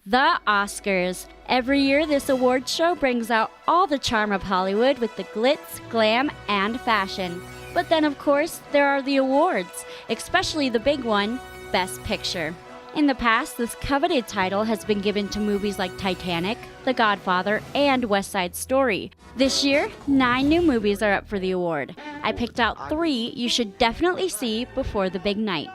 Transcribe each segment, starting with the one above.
The Oscars. Every year, this award show brings out all the charm of Hollywood with the glitz, glam, and fashion. But then, of course, there are the awards, especially the big one, Best Picture. In the past, this coveted title has been given to movies like Titanic, The Godfather, and West Side Story. This year, 9 new movies are up for the award. I picked out 3 you should definitely see before the big night.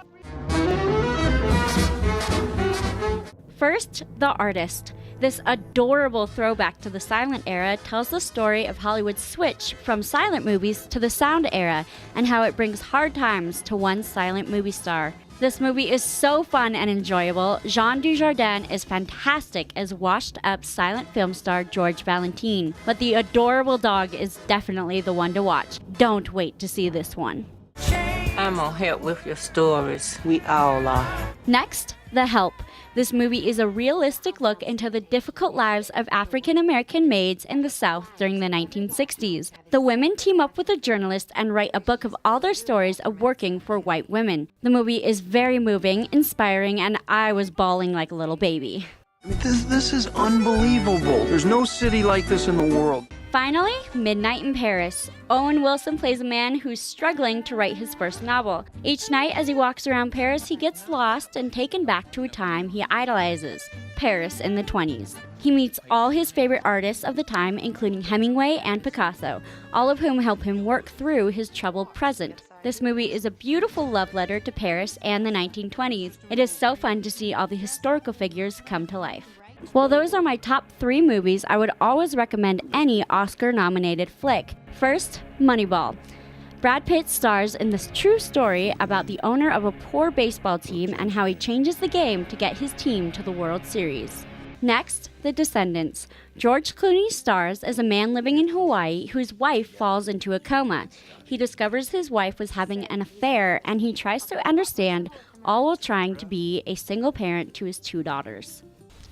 First, The Artist. This adorable throwback to the silent era tells the story of Hollywood's switch from silent movies to the sound era and how it brings hard times to one silent movie star. This movie is so fun and enjoyable. Jean Dujardin is fantastic as washed-up silent film star George Valentine, but the adorable dog is definitely the one to watch. Don't wait to see this one. I'm gonna help with your stories. We all are. Next, The Help. This movie is a realistic look into the difficult lives of African American maids in the South during the 1960s. The women team up with a journalist and write a book of all their stories of working for white women. The movie is very moving, inspiring, and I was bawling like a little baby. This is unbelievable. There's no city like this in the world. Finally, Midnight in Paris. Owen Wilson plays a man who's struggling to write his first novel. Each night as he walks around Paris, he gets lost and taken back to a time he idolizes, Paris in the 20s. He meets all his favorite artists of the time, including Hemingway and Picasso, all of whom help him work through his troubled present. This movie is a beautiful love letter to Paris and the 1920s. It is so fun to see all the historical figures come to life. Well, those are my top 3 movies. I would always recommend any Oscar-nominated flick. First, Moneyball. Brad Pitt stars in this true story about the owner of a poor baseball team and how he changes the game to get his team to the World Series. Next, The Descendants. George Clooney stars as a man living in Hawaii whose wife falls into a coma. He discovers his wife was having an affair and he tries to understand, all while trying to be a single parent to his 2 daughters.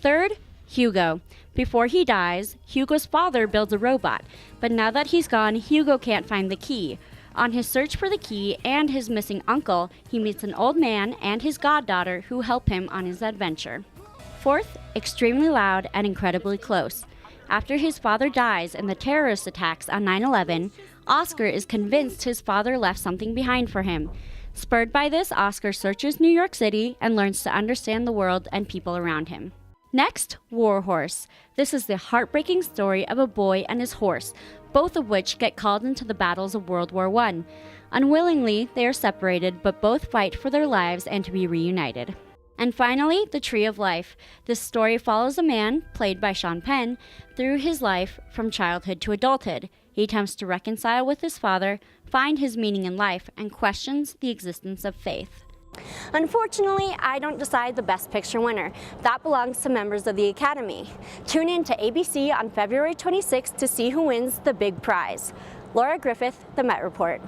Third, Hugo. Before he dies, Hugo's father builds a robot, but now that he's gone, Hugo can't find the key. On his search for the key and his missing uncle, he meets an old man and his goddaughter who help him on his adventure. Fourth, Extremely Loud and Incredibly Close. After his father dies in the terrorist attacks on 9/11, Oscar is convinced his father left something behind for him. Spurred by this, Oscar searches New York City and learns to understand the world and people around him. Next, War Horse. This is the heartbreaking story of a boy and his horse, both of which get called into the battles of World War I. Unwillingly, they are separated, but both fight for their lives and to be reunited. And finally, The Tree of Life. This story follows a man, played by Sean Penn, through his life from childhood to adulthood. He attempts to reconcile with his father, find his meaning in life, and questions the existence of faith. Unfortunately, I don't decide the Best Picture winner. That belongs to members of the Academy. Tune in to ABC on February 26th to see who wins the big prize. Lara Griffith, The Met Report.